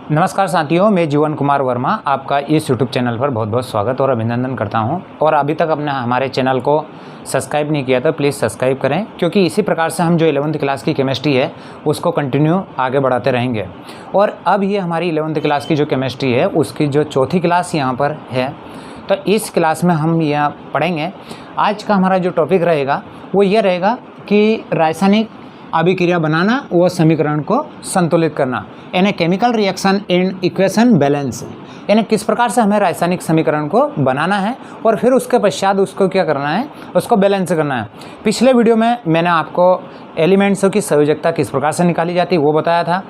नमस्कार साथियों, मैं जीवन कुमार वर्मा आपका इस YouTube चैनल पर बहुत बहुत स्वागत और अभिनंदन करता हूं। और अभी तक आपने हमारे चैनल को सब्सक्राइब नहीं किया तो प्लीज़ सब्सक्राइब करें, क्योंकि इसी प्रकार से हम जो 11वीं क्लास की केमिस्ट्री है उसको कंटिन्यू आगे बढ़ाते रहेंगे। और अब ये हमारी 11वीं क्लास की जो केमिस्ट्री है उसकी जो चौथी क्लास यहाँ पर है, तो इस क्लास में हम यहाँ पढ़ेंगे। आज का हमारा जो टॉपिक रहेगा वो ये रहेगा कि रासायनिक अभिक्रिया बनाना व समीकरण को संतुलित करना, यानी chemical reaction and equation balance, यानी किस प्रकार से हमें रासायनिक समीकरण को बनाना है और फिर उसके पश्चात उसको क्या करना है, उसको बैलेंस करना है। पिछले वीडियो में मैंने आपको एलिमेंट्सों की संयोजकता किस प्रकार से निकाली जाती है वो बताया था,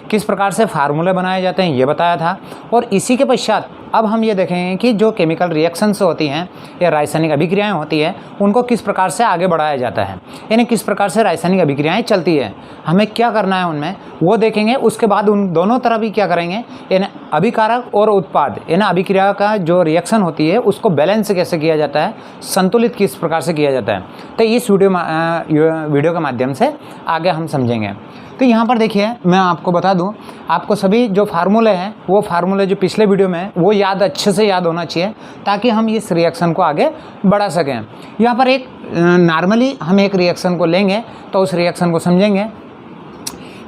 किस प्रकार से फार्मूले बनाए जाते हैं ये बताया था। और इसी के पश्चात अब हम ये देखेंगे कि जो केमिकल रिएक्शंस होती हैं या रासायनिक अभिक्रियाएं होती हैं उनको किस प्रकार से आगे बढ़ाया जाता है, यानी किस प्रकार से रासायनिक अभिक्रियाएं चलती है, हमें क्या करना है उनमें वो देखेंगे। उसके बाद उन दोनों तरफ भी क्या करेंगे, यानी अभिकारक और उत्पाद, यानी अभिक्रिया का जो रिएक्शन होती है उसको बैलेंस कैसे किया जाता है, संतुलित किस प्रकार से किया जाता है। तो इस वीडियो के माध्यम से आगे हम समझेंगे। तो यहाँ पर देखिए, मैं आपको बता दूं, आपको सभी जो फार्मूले हैं वो फार्मूले जो पिछले वीडियो में वो अच्छे से याद होना चाहिए, ताकि हम इस रिएक्शन को आगे बढ़ा सकें। यहाँ पर एक नॉर्मली हम एक रिएक्शन को लेंगे तो उस रिएक्शन को समझेंगे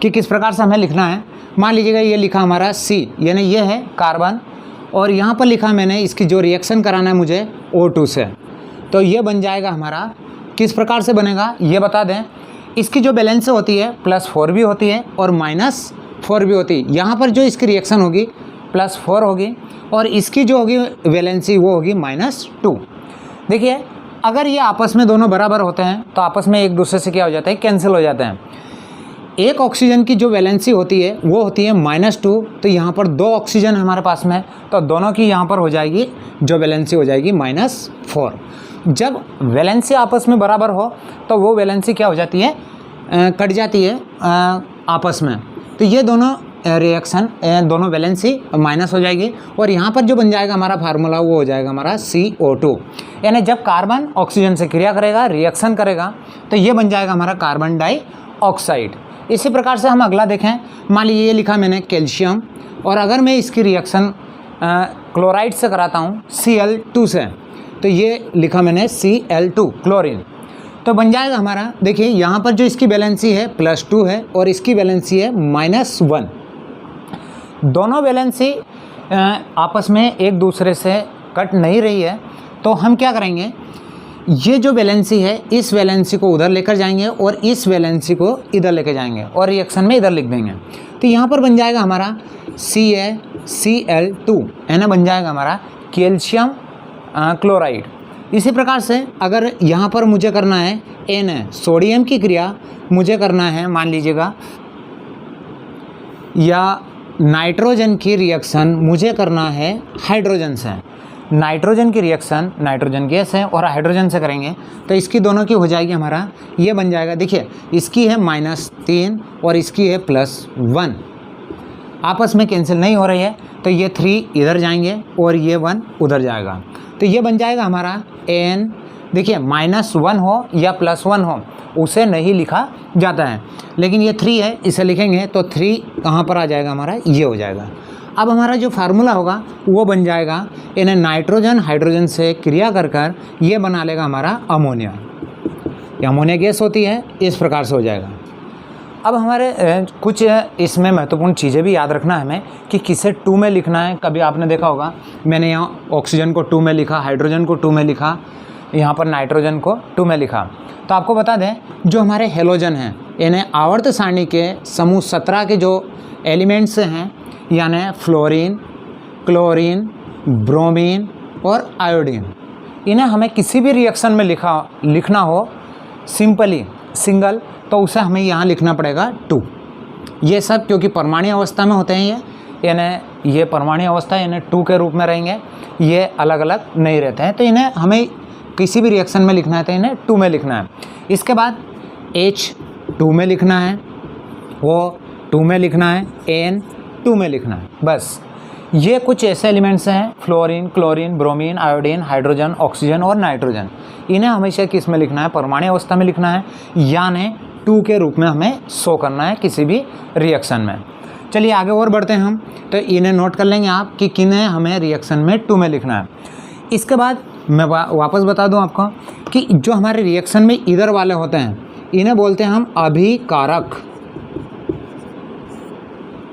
कि किस प्रकार से हमें लिखना है। मान लीजिएगा ये लिखा हमारा C, यानी ये है कार्बन, और यहाँ पर लिखा मैंने इसकी जो रिएक्शन कराना है मुझे O2 से, तो ये बन जाएगा हमारा। किस प्रकार से बनेगा ये बता दें। इसकी जो बैलेंस होती है +4 भी होती है और -4 भी होती है। यहाँ पर जो इसकी रिएक्शन होगी +4 होगी और इसकी जो होगी वैलेंसी वो होगी -2। देखिए, अगर ये आपस में दोनों बराबर होते हैं तो आपस में एक दूसरे से क्या हो जाता है, कैंसिल हो जाते हैं। एक ऑक्सीजन की जो वैलेंसी होती है वो होती है -2, तो यहाँ पर 2 ऑक्सीजन हमारे पास में, तो दोनों की यहाँ पर हो जाएगी जो वैलेंसी हो जाएगी -4। जब वैलेंसी आपस में बराबर हो तो वो वैलेंसी क्या हो जाती है, कट जाती है आपस में, तो ये दोनों रिएक्शन दोनों वैलेंसी माइनस हो जाएगी। और यहाँ पर जो बन जाएगा हमारा फार्मूला वो हो जाएगा हमारा CO2, यानी जब कार्बन ऑक्सीजन से क्रिया करेगा, रिएक्शन करेगा, तो ये बन जाएगा हमारा कार्बन डाइऑक्साइड। इसी प्रकार से हम अगला देखें। मान लीजिए ये लिखा मैंने कैल्शियम, और अगर मैं इसकी रिएक्शन क्लोराइड से कराता हूँ Cl2 से, तो ये लिखा मैंने Cl2 क्लोरीन, तो बन जाएगा हमारा। देखिए यहाँ पर जो इसकी वैलेंसी है +2 है और इसकी वैलेंसी है -1। दोनों वैलेंसी आपस में एक दूसरे से कट नहीं रही है, तो हम क्या करेंगे, ये जो वैलेंसी है इस वैलेंसी को उधर लेकर जाएंगे और इस वैलेंसी को इधर लेकर जाएंगे और रिएक्शन में इधर लिख देंगे। तो यहाँ पर बन जाएगा हमारा Cl2, है ना, बन जाएगा हमारा कैल्शियम क्लोराइड। इसी प्रकार से अगर यहाँ पर मुझे करना है Na, सोडियम की क्रिया मुझे करना है, मान लीजिएगा, या नाइट्रोजन की रिएक्शन मुझे करना है हाइड्रोजन से। नाइट्रोजन की रिएक्शन नाइट्रोजन गैस है और हाइड्रोजन से करेंगे, तो इसकी दोनों की हो जाएगी हमारा, ये बन जाएगा। देखिए इसकी है -3 और इसकी है +1, आपस में कैंसिल नहीं हो रही है, तो ये 3 इधर जाएंगे और ये 1 उधर जाएगा, तो ये बन जाएगा हमारा N। देखिए -1 हो या +1 हो उसे नहीं लिखा जाता है, लेकिन ये 3 है, इसे लिखेंगे तो 3 कहाँ पर आ जाएगा हमारा, ये हो जाएगा। अब हमारा जो फार्मूला होगा वो बन जाएगा, यानी नाइट्रोजन हाइड्रोजन से क्रिया कर ये बना लेगा हमारा अमोनिया। ये अमोनिया गैस होती है, इस प्रकार से हो जाएगा। अब हमारे कुछ इसमें महत्वपूर्ण चीज़ें भी याद रखना है हमें कि किसे 2 में लिखना है। कभी आपने देखा होगा मैंने यहाँ ऑक्सीजन को 2 में लिखा, हाइड्रोजन को 2 में लिखा, यहाँ पर नाइट्रोजन को 2 में लिखा। तो आपको बता दें, जो हमारे हेलोजन हैं, यानी आवर्त सारणी के समूह 17 के जो एलिमेंट्स हैं, यानी फ्लोरीन, क्लोरीन, ब्रोमीन और आयोडीन, इन्हें हमें किसी भी रिएक्शन में लिखना हो सिंपली सिंगल, तो उसे हमें यहाँ लिखना पड़ेगा 2। ये सब क्योंकि परमाणु अवस्था में होते हैं, यानी ये परमाणु अवस्था यानी 2 के रूप में रहेंगे, ये अलग अलग नहीं रहते हैं, तो इन्हें हमें किसी भी रिएक्शन में लिखना है तो इन्हें 2 में लिखना है। इसके बाद H 2 में लिखना है, वो 2 में लिखना है, N 2 में लिखना है। बस ये कुछ ऐसे एलिमेंट्स हैं, fluorine, chlorine, bromine, iodine, hydrogen, oxygen और नाइट्रोजन, इन्हें हमेशा किस में लिखना है, परमाणु अवस्था में लिखना है, यानी 2 के रूप में हमें शो करना है किसी भी रिएक्शन में। चलिए आगे और बढ़ते हैं हम, तो इन्हें नोट कर लेंगे आप कि किन्हें हमें रिएक्शन में 2 में लिखना है। इसके बाद मैं वापस बता दूं आपको कि जो हमारे रिएक्शन में इधर वाले होते हैं इन्हें बोलते हैं हम अभिकारक,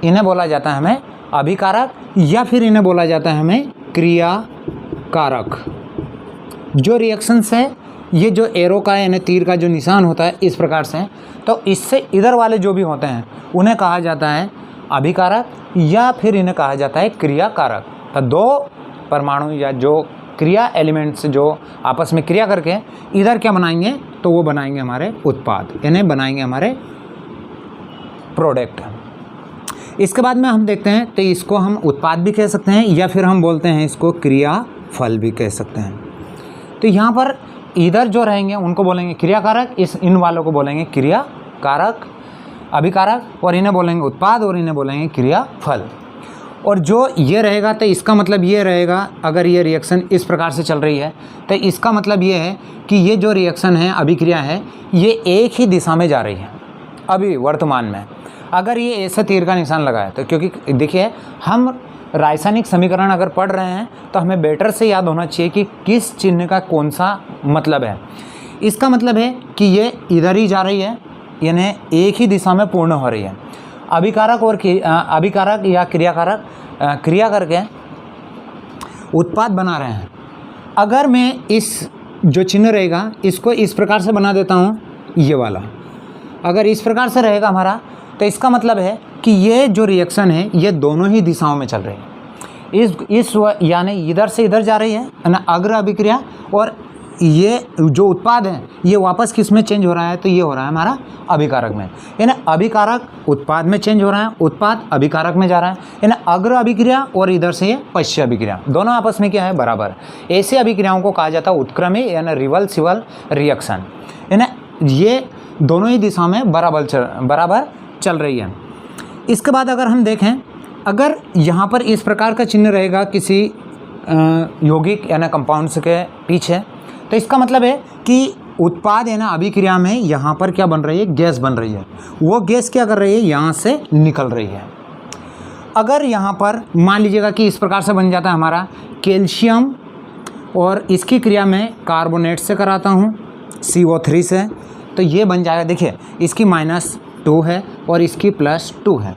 इन्हें बोला जाता है हमें अभिकारक, या फिर इन्हें बोला जाता है हमें क्रियाकारक। जो रिएक्शंस है, ये जो एरो का यानी तीर का जो निशान होता है इस प्रकार से, तो इससे इधर वाले जो भी होते हैं उन्हें कहा जाता है अभिकारक या फिर इन्हें कहा जाता है क्रियाकारक। तो 2 परमाणु या जो क्रिया एलिमेंट्स जो आपस में क्रिया करके इधर क्या बनाएंगे, तो वो बनाएंगे हमारे उत्पाद, इन्हें बनाएंगे हमारे प्रोडक्ट। इसके बाद में हम देखते हैं तो इसको हम उत्पाद भी कह सकते हैं या फिर हम बोलते हैं इसको क्रियाफल भी कह सकते हैं। तो यहाँ पर इधर जो रहेंगे उनको बोलेंगे क्रियाकारक, इन वालों को बोलेंगे क्रियाकारक अभिकारक, और इन्हें बोलेंगे उत्पाद और इन्हें बोलेंगे क्रियाफल। और जो ये रहेगा तो इसका मतलब ये रहेगा, अगर ये रिएक्शन इस प्रकार से चल रही है तो इसका मतलब ये है कि ये जो रिएक्शन है अभिक्रिया है ये एक ही दिशा में जा रही है अभी वर्तमान में। अगर ये ऐसे तीर का निशान लगा है तो क्योंकि देखिए हम रासायनिक समीकरण अगर पढ़ रहे हैं तो हमें बेटर से याद होना चाहिए कि किस चिन्ह का कौन सा मतलब है। इसका मतलब है कि ये इधर ही जा रही है, यानी एक ही दिशा में पूर्ण हो रही है। अभिकारक और अभिकारक या क्रियाकारक क्रिया करके उत्पाद बना रहे हैं। अगर मैं इस जो चिन्ह रहेगा इसको इस प्रकार से बना देता हूँ, ये वाला अगर इस प्रकार से रहेगा हमारा, तो इसका मतलब है कि ये जो रिएक्शन है ये दोनों ही दिशाओं में चल रही है। इस यानी इधर से इधर जा रही है ना अग्र अभिक्रिया, और ये जो उत्पाद है ये वापस किस में चेंज हो रहा है, तो ये हो रहा है हमारा अभिकारक में। यानी अभिकारक उत्पाद में चेंज हो रहा है, उत्पाद अभिकारक में जा रहा है। यानी अग्र अभिक्रिया और इधर से ये पश्य अभिक्रिया दोनों आपस में क्या है, बराबर। ऐसे अभिक्रियाओं को कहा जाता है उत्क्रमी यानी रिवर्सिबल रिएक्शन। यानी ये दोनों ही दिशा में बराबर चल रही है। इसके बाद अगर हम देखें, अगर यहाँ पर इस प्रकार का चिन्ह रहेगा किसी यौगिक यानी कंपाउंड्स के पीछे, तो इसका मतलब है कि उत्पाद है ना अभिक्रिया में यहाँ पर क्या बन रही है, गैस बन रही है। वो गैस क्या कर रही है, यहाँ से निकल रही है। अगर यहाँ पर मान लीजिएगा कि इस प्रकार से बन जाता है हमारा कैल्शियम, और इसकी क्रिया में कार्बोनेट से कराता हूँ CO3 से, तो ये बन जाएगा, देखिए इसकी -2 है और इसकी +2 है,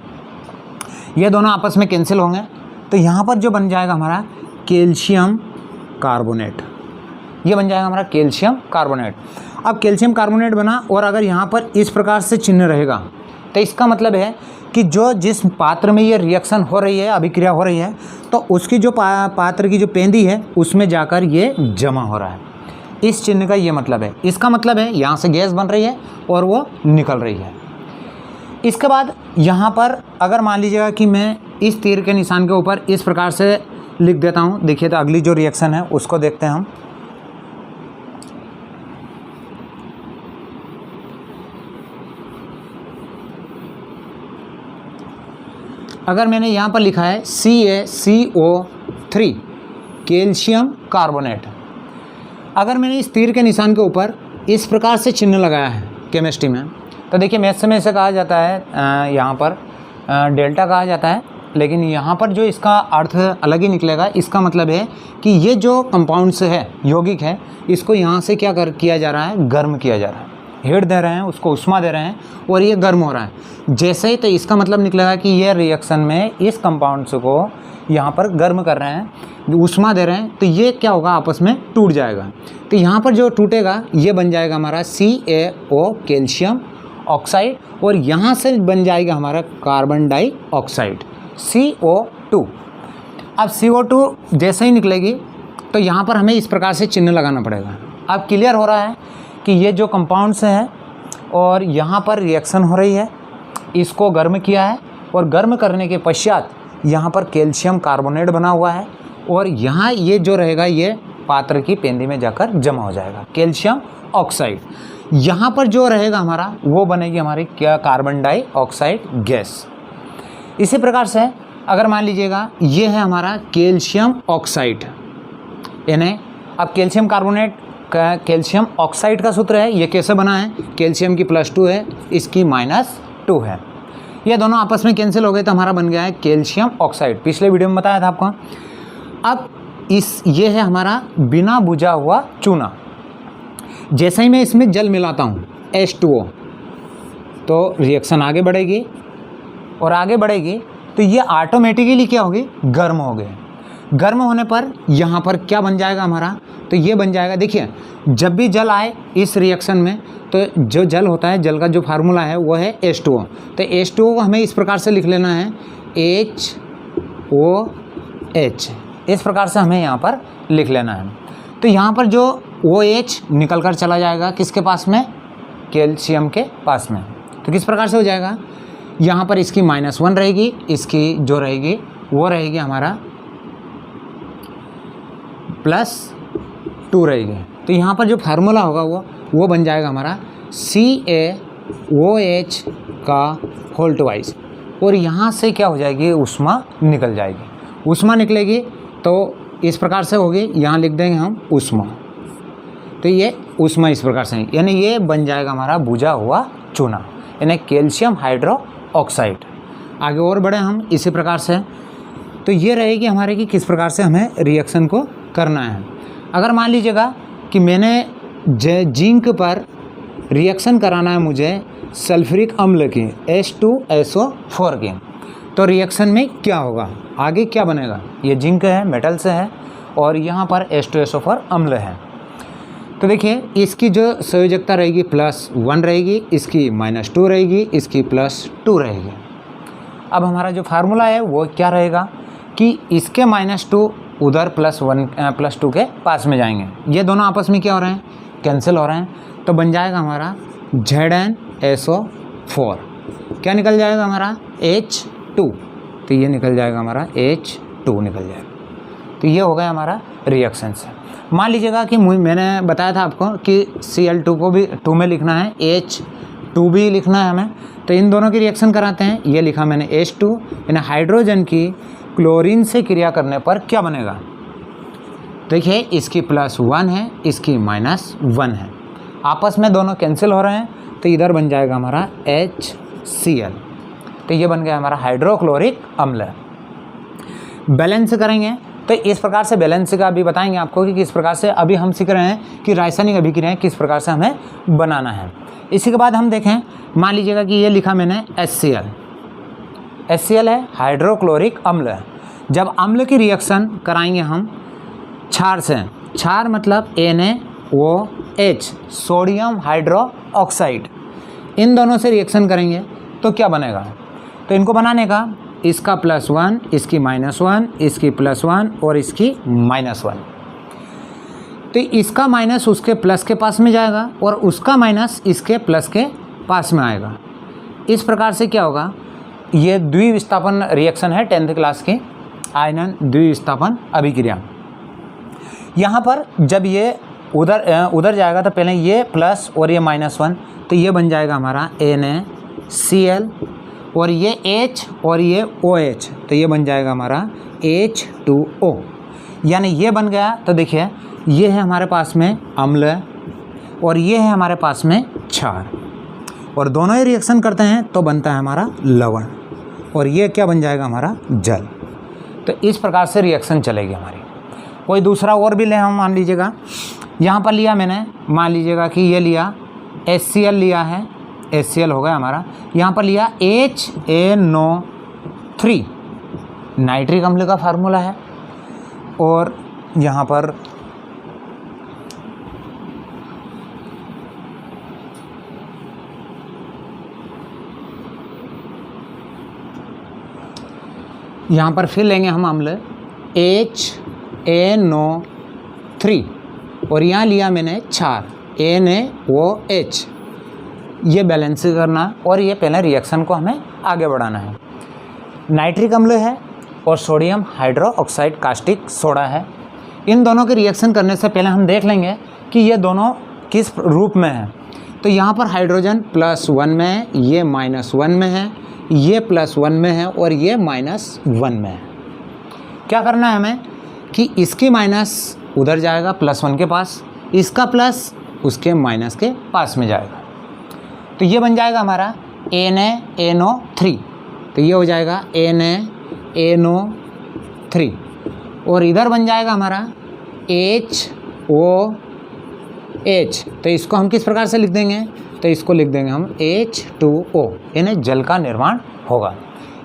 ये दोनों आपस में कैंसिल होंगे। तो यहाँ पर जो बन जाएगा हमारा कैल्शियम कार्बोनेट, ये बन जाएगा हमारा कैल्शियम कार्बोनेट। अब कैल्शियम कार्बोनेट बना, और अगर यहाँ पर इस प्रकार से चिन्ह रहेगा तो इसका मतलब है कि जिस पात्र में ये रिएक्शन हो रही है, अभिक्रिया हो रही है, तो उसकी जो पात्र की जो पेंदी है उसमें जाकर ये जमा हो रहा है। इस चिन्ह का ये मतलब है। इसका मतलब है यहाँ से गैस बन रही है और वो निकल रही है। इसके बाद यहाँ पर अगर मान लीजिएगा कि मैं इस तीर के निशान के ऊपर इस प्रकार से लिख देता हूँ, देखिए तो अगली जो रिएक्शन है उसको देखते हैं हम। अगर मैंने यहाँ पर लिखा है CaCO3 कैल्शियम कार्बोनेट, अगर मैंने इस तीर के निशान के ऊपर इस प्रकार से चिन्ह लगाया है केमिस्ट्री में, तो देखिए मैथ्स में इसे कहा जाता है यहाँ पर डेल्टा कहा जाता है, लेकिन यहाँ पर जो इसका अर्थ अलग ही निकलेगा। इसका मतलब है कि ये जो कंपाउंड्स है, यौगिक है, इसको यहाँ से क्या किया जा रहा है, गर्म किया जा रहा है, हीट दे रहे हैं, उसको उष्मा दे रहे हैं और ये गर्म हो रहा है जैसे ही। तो इसका मतलब निकलेगा कि ये रिएक्शन में इस कंपाउंड्स को यहाँ पर गर्म कर रहे हैं, उष्मा दे रहे हैं, तो ये क्या होगा, आपस में टूट जाएगा। तो यहाँ पर जो टूटेगा ये बन जाएगा हमारा CaO कैल्शियम ऑक्साइड, और यहाँ से बन जाएगा हमारा कार्बन डाइऑक्साइड CO2। अब CO2 जैसे ही निकलेगी तो यहाँ पर हमें इस प्रकार से चिन्ह लगाना पड़ेगा। अब क्लियर हो रहा है कि ये जो कंपाउंड्स हैं और यहाँ पर रिएक्शन हो रही है, इसको गर्म किया है, और गर्म करने के पश्चात यहाँ पर कैल्शियम कार्बोनेट बना हुआ है, और यहाँ ये जो रहेगा ये पात्र की पेंदी में जाकर जमा हो जाएगा कैल्शियम ऑक्साइड। यहाँ पर जो रहेगा हमारा वो बनेगी हमारी क्या, कार्बन डाइऑक्साइड गैस। इसी प्रकार से अगर मान लीजिएगा ये है हमारा कैल्शियम ऑक्साइड, यानी अब कैल्शियम कार्बोनेट का कैल्शियम ऑक्साइड का सूत्र है, ये कैसे बना है, कैल्शियम की +2 है, इसकी -2 है। ये दोनों आपस में कैंसिल हो गए तो हमारा बन गया है कैल्शियम ऑक्साइड। पिछले वीडियो में बताया था आपको। अब ये है हमारा बिना बुझा हुआ चूना। जैसे ही मैं इसमें जल मिलाता हूँ H2O, तो रिएक्शन आगे बढ़ेगी और आगे बढ़ेगी तो ये ऑटोमेटिकली क्या होगी, गर्म हो गए। गर्म होने पर यहाँ पर क्या बन जाएगा हमारा, तो ये बन जाएगा, देखिए जब भी जल आए इस रिएक्शन में तो जो जल होता है, जल का जो फार्मूला है वो है H2O। तो H2O को हमें इस प्रकार से लिख लेना है HOH, इस प्रकार से हमें यहाँ पर लिख लेना है। तो यहाँ पर जो OH निकल कर चला जाएगा किसके पास में, कैल्शियम के पास में। तो किस प्रकार से हो जाएगा, यहाँ पर इसकी -1 रहेगी, इसकी जो रहेगी वो रहेगी हमारा +2 रहेगी। तो यहाँ पर जो फार्मूला होगा वो बन जाएगा हमारा CaOH का होल ट्वाइस। और यहाँ से क्या हो जाएगी, ऊष्मा निकल जाएगी। ऊष्मा निकलेगी तो इस प्रकार से होगी, यहाँ लिख देंगे हम ऊष्मा। तो ये ऊष्मा इस प्रकार से, यानी ये बन जाएगा हमारा बुझा हुआ चूना, यानी कैल्शियम हाइड्रोक्साइड। आगे और बढ़े हम इसी प्रकार से। तो ये रहेगी हमारे कि किस प्रकार से हमें रिएक्शन को करना है। अगर मान लीजिएगा कि मैंने जिंक पर रिएक्शन कराना है मुझे सल्फ्यूरिक अम्ल की H2SO4 की, तो रिएक्शन में क्या होगा, आगे क्या बनेगा, ये जिंक है, मेटल से है, और यहाँ पर H2SO4 अम्ल है। तो देखिए इसकी जो संयोजकता रहेगी +1 रहेगी, इसकी -2 रहेगी, इसकी +2 रहेगी। अब हमारा जो फार्मूला है वो क्या रहेगा कि इसके -2 उधर +2 के पास में जाएंगे। ये दोनों आपस में क्या हो रहे हैं, कैंसिल हो रहे हैं। तो बन जाएगा हमारा ZnSO4। क्या निकल जाएगा हमारा, H2। तो ये निकल जाएगा हमारा H2 निकल जाएगा। तो ये हो गया हमारा रिएक्शन से। मान लीजिएगा कि मैंने बताया था आपको कि Cl2 को भी 2 में लिखना है, H2 भी लिखना है हमें। तो इन दोनों की रिएक्शन कराते हैं। ये लिखा मैंने H2, यानी हाइड्रोजन की क्लोरीन से क्रिया करने पर क्या बनेगा, देखिए इसकी +1 है, इसकी -1 है, आपस में दोनों कैंसिल हो रहे हैं। तो इधर बन जाएगा हमारा HCl। तो ये बन गया हमारा हाइड्रोक्लोरिक अम्ल। बैलेंस करेंगे तो इस प्रकार से बैलेंस का भी बताएंगे आपको कि किस प्रकार से अभी हम सीख रहे हैं कि रासायनिक अभिक्रियाएं किस प्रकार से हमें बनाना है। इसी के बाद हम देखें, मान लीजिएगा कि ये लिखा मैंने HCl है, हाइड्रोक्लोरिक अम्ल है। जब अम्ल की रिएक्शन कराएंगे हम क्षार से, क्षार मतलब NaOH, सोडियम हाइड्रोक्साइड, इन दोनों से रिएक्शन करेंगे तो क्या बनेगा, तो इनको बनाने का इसका +1, इसकी -1, इसकी +1 और इसकी -1। तो इसका माइनस उसके प्लस के पास में जाएगा और उसका माइनस इसके प्लस के पास में आएगा। इस प्रकार से क्या होगा, ये द्विविस्थापन रिएक्शन है 10th क्लास की, आयनन द्विविस्थापन अभिक्रिया। यहाँ पर जब ये उधर जाएगा तो पहले ये प्लस और ये -1, तो ये बन जाएगा हमारा NaCl, और ये H और ये OH, तो ये बन जाएगा हमारा H2O। यानी ये बन गया। तो देखिए ये है हमारे पास में अम्ल और ये है हमारे पास में क्षार, और दोनों ही रिएक्शन करते हैं तो बनता है हमारा लवण, और ये क्या बन जाएगा हमारा जल। तो इस प्रकार से रिएक्शन चलेगी हमारी। कोई दूसरा और भी ले हम, मान लीजिएगा यहाँ पर लिया मैंने, मान लीजिएगा कि ये लिया HCl लिया है, HCl हो गया हमारा। यहाँ पर लिया HNO3, नाइट्रिक अम्ल का फार्मूला है, और यहाँ पर फिर लेंगे हम अम्ल HNO3, और यहाँ लिया मैंने क्षार NaOH। ये बैलेंस करना और ये पहले रिएक्शन को हमें आगे बढ़ाना है। नाइट्रिक अम्ल है और सोडियम हाइड्रोक्साइड कास्टिक सोडा है। इन दोनों के रिएक्शन करने से पहले हम देख लेंगे कि ये दोनों किस रूप में है। तो यहाँ पर हाइड्रोजन +1 में है, ये -1 में है, ये +1 में है और ये -1 में है। क्या करना है हमें कि इसकी माइनस उधर जाएगा +1 के पास, इसका प्लस उसके माइनस के पास में जाएगा। तो ये बन जाएगा हमारा NaNO3, तो ये हो जाएगा NaNO3 और इधर बन जाएगा हमारा HOH। तो इसको हम किस प्रकार से लिख देंगे, तो इसको लिख देंगे हम H2O, यानी जल का निर्माण होगा।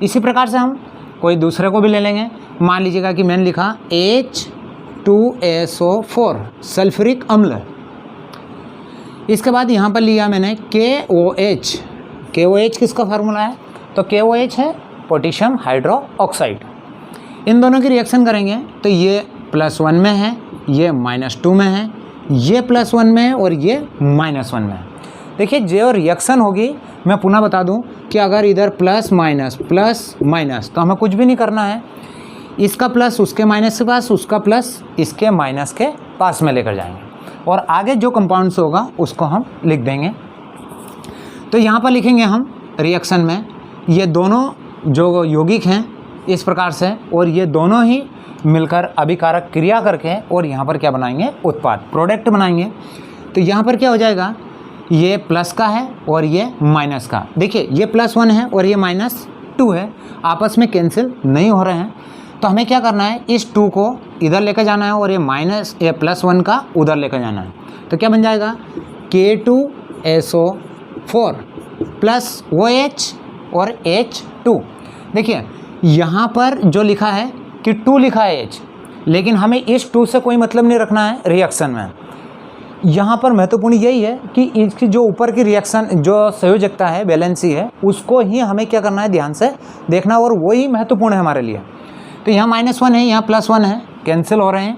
इसी प्रकार से हम कोई दूसरे को भी ले लेंगे। मान लीजिएगा कि मैंने लिखा H2SO4 सल्फ्यूरिक अम्ल। इसके बाद यहाँ पर लिया मैंने KOH। KOH किसका फार्मूला है, तो KOH है पोटेशियम हाइड्रोक्साइड। इन दोनों की रिएक्शन करेंगे तो ये +1 में है, ये -2 में है, ये +1 में है और ये -1 में है। देखिए जो रिएक्शन होगी, मैं पुनः बता दूं कि अगर इधर प्लस माइनस तो हमें कुछ भी नहीं करना है, इसका प्लस उसके माइनस के पास, उसका प्लस इसके माइनस के पास में लेकर जाएंगे और आगे जो कंपाउंड्स होगा उसको हम लिख देंगे। तो यहाँ पर लिखेंगे हम रिएक्शन में ये दोनों जो यौगिक हैं इस प्रकार से, और ये दोनों ही मिलकर अभिकारक क्रिया करके और यहाँ पर क्या बनाएंगे, उत्पाद प्रोडक्ट बनाएंगे। तो यहाँ पर क्या हो जाएगा, ये प्लस का है और ये माइनस का। देखिए ये +1 है और ये -2 है, आपस में कैंसिल नहीं हो रहे हैं। तो हमें क्या करना है, इस 2 को इधर लेकर जाना है और ये +1 का उधर लेकर जाना है। तो क्या बन जाएगा K2SO4 प्लस OH और H2। देखिए यहाँ पर जो लिखा है कि 2 लिखा है H, लेकिन हमें इस 2 से कोई मतलब नहीं रखना है रिएक्शन में। यहाँ पर महत्वपूर्ण यही है कि इसकी जो ऊपर की रिएक्शन जो संयोजकता है, बैलेंसी है, उसको ही हमें क्या करना है, ध्यान से देखना, और वही महत्वपूर्ण है हमारे लिए। तो यहाँ -1 है, यहाँ +1 है, कैंसिल हो रहे हैं।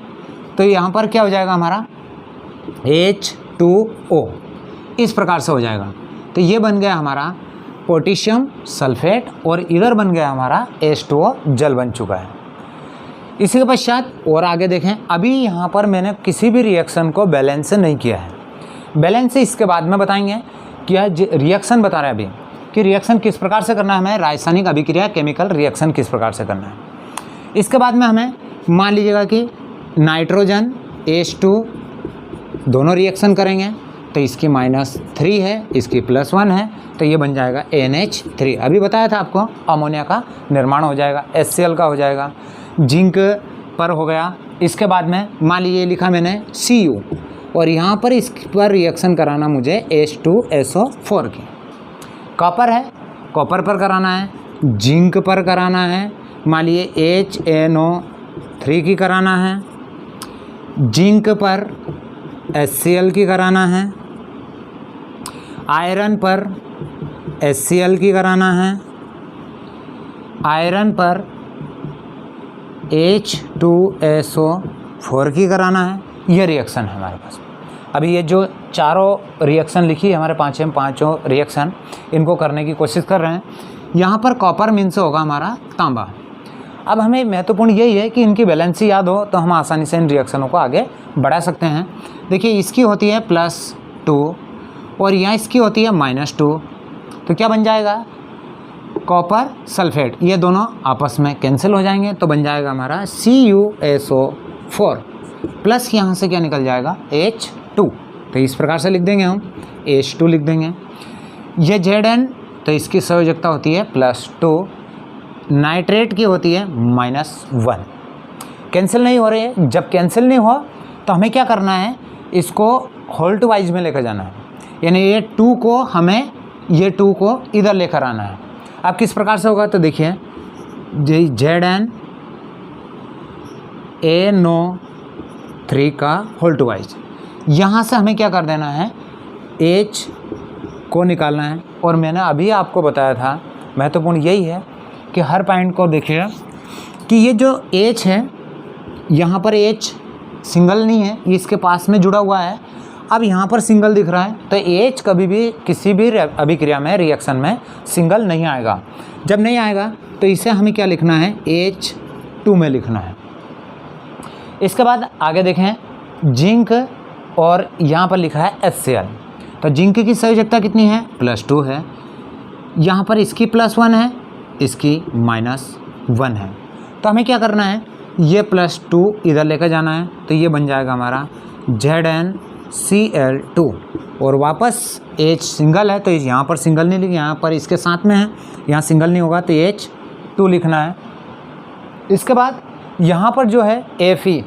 तो यहाँ पर क्या हो जाएगा हमारा H2O, इस प्रकार से हो जाएगा। तो ये बन गया हमारा पोटेशियम सल्फेट और इधर बन गया हमारा H2O, जल बन चुका है। इसी के पश्चात और आगे देखें, अभी यहाँ पर मैंने किसी भी रिएक्शन को बैलेंस से नहीं किया है। बैलेंस से इसके बाद में बताएंगे कि यह रिएक्शन बता रहा है अभी कि रिएक्शन किस प्रकार से करना है, हमें रासायनिक अभिक्रिया केमिकल रिएक्शन किस प्रकार से करना है। इसके बाद में हमें मान लीजिएगा कि नाइट्रोजन H2 दोनों रिएक्शन करेंगे, तो इसकी -3 है, इसकी +1 है, तो ये बन जाएगा NH3। अभी बताया था आपको अमोनिया का निर्माण हो जाएगा, HCl का हो जाएगा, जिंक पर हो गया। इसके बाद में मान लीजिए लिखा मैंने Cu और यहाँ पर इस पर रिएक्शन कराना मुझे H2SO4 की। कॉपर है, कॉपर पर कराना है, जिंक पर कराना है, मान लीजिए HNO3 की कराना है, जिंक पर HCl की कराना है, आयरन पर HCl की कराना है, आयरन पर H2SO4 की कराना है। ये रिएक्शन है हमारे पास। अभी ये जो चारों रिएक्शन लिखी है हमारे पाँचों रिएक्शन, इनको करने की कोशिश कर रहे हैं। यहाँ पर कॉपर मीन्स होगा हमारा तांबा। अब हमें महत्वपूर्ण यही है कि इनकी बैलेंसी याद हो तो हम आसानी से इन रिएक्शनों को आगे बढ़ा सकते हैं। देखिए इसकी होती है +2 और यहाँ इसकी होती है -2, तो क्या बन जाएगा, कॉपर सल्फेट, ये दोनों आपस में कैंसिल हो जाएंगे, तो बन जाएगा हमारा CuSO4 प्लस यहाँ से क्या निकल जाएगा H2। तो इस प्रकार से लिख देंगे हम, H2 लिख देंगे। ये Zn, तो इसकी संयोजकता होती है +2, नाइट्रेट की होती है -1। कैंसिल नहीं हो रही है, जब कैंसिल नहीं हो तो हमें क्या करना है, इसको होल्ट वाइज में लेकर जाना है, यानी ये 2 को हमें ये 2 को इधर लेकर आना है। अब किस प्रकार से होगा, तो देखिए ZnNO3 का होल्ट वाइज, यहाँ से हमें क्या कर देना है, H को निकालना है। और मैंने अभी आपको बताया था, महत्वपूर्ण यही है कि हर पॉइंट को देखिएगा कि ये जो H है, यहाँ पर H सिंगल नहीं है, ये इसके पास में जुड़ा हुआ है। अब यहाँ पर सिंगल दिख रहा है, तो H कभी भी किसी भी अभिक्रिया में, रिएक्शन में सिंगल नहीं आएगा। जब नहीं आएगा तो इसे हमें क्या लिखना है, H2 में लिखना है। इसके बाद आगे देखें, जिंक और यहाँ पर लिखा है HCl। तो जिंक की संयोजकता कितनी है, +2 है, यहाँ पर इसकी +1 है, इसकी -1 है। तो हमें क्या करना है, ये +2 इधर लेकर जाना है, तो ये बन जाएगा हमारा Cl2 और वापस H सिंगल है तो यहाँ पर सिंगल नहीं लिखना, यहाँ पर इसके साथ में है, यहाँ सिंगल नहीं होगा तो H2 लिखना है। इसके बाद यहाँ पर जो है Fe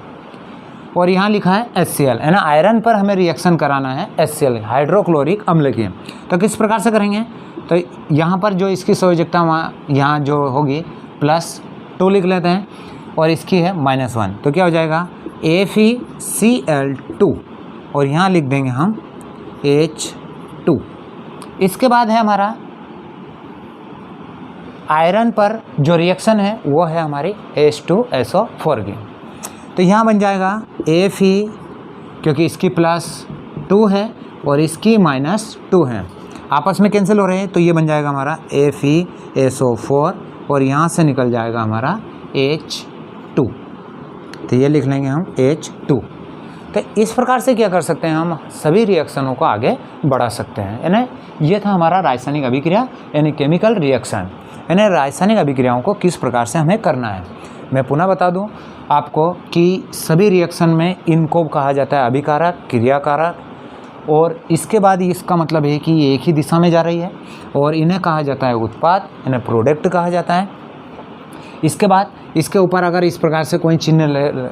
और यहाँ लिखा है HCl, है ना। आयरन पर हमें रिएक्शन कराना है HCl हाइड्रोक्लोरिक अम्ल की। तो किस प्रकार से करेंगे, तो यहाँ पर जो इसकी संयोजकता वहाँ यहाँ जो होगी +2 लिख लेते हैं और इसकी है -1, तो क्या हो जाएगा FeCl2 और यहाँ लिख देंगे हम H2। इसके बाद है हमारा आयरन पर जो रिएक्शन है वो है हमारी H2SO4 की। तो यहाँ बन जाएगा Fe, क्योंकि इसकी +2 है और इसकी -2 है, आपस में कैंसिल हो रहे हैं, तो ये बन जाएगा हमारा FeSO4 और यहाँ से निकल जाएगा हमारा H2, तो ये लिख लेंगे हम H2। तो इस प्रकार से क्या कर सकते हैं, हम सभी रिएक्शनों को आगे बढ़ा सकते हैं, यानी ये था हमारा रासायनिक अभिक्रिया यानी केमिकल रिएक्शन, यानी रासायनिक अभिक्रियाओं को किस प्रकार से हमें करना है। मैं पुनः बता दूं आपको कि सभी रिएक्शन में इनको कहा जाता है अभिकारक, क्रियाकारक, और इसके बाद इसका मतलब है कि ये एक ही दिशा में जा रही है, और इन्हें कहा जाता है उत्पाद, इन्हें प्रोडक्ट कहा जाता है। इसके बाद इसके ऊपर अगर इस प्रकार से कोई चिन्ह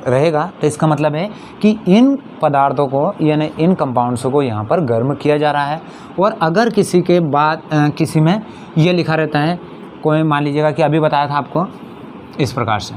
रहेगा तो इसका मतलब है कि इन पदार्थों को यानी इन कंपाउंड्स को यहाँ पर गर्म किया जा रहा है। और अगर किसी के बाद किसी में ये लिखा रहता है, कोई मान लीजिएगा कि अभी बताया था आपको इस प्रकार से,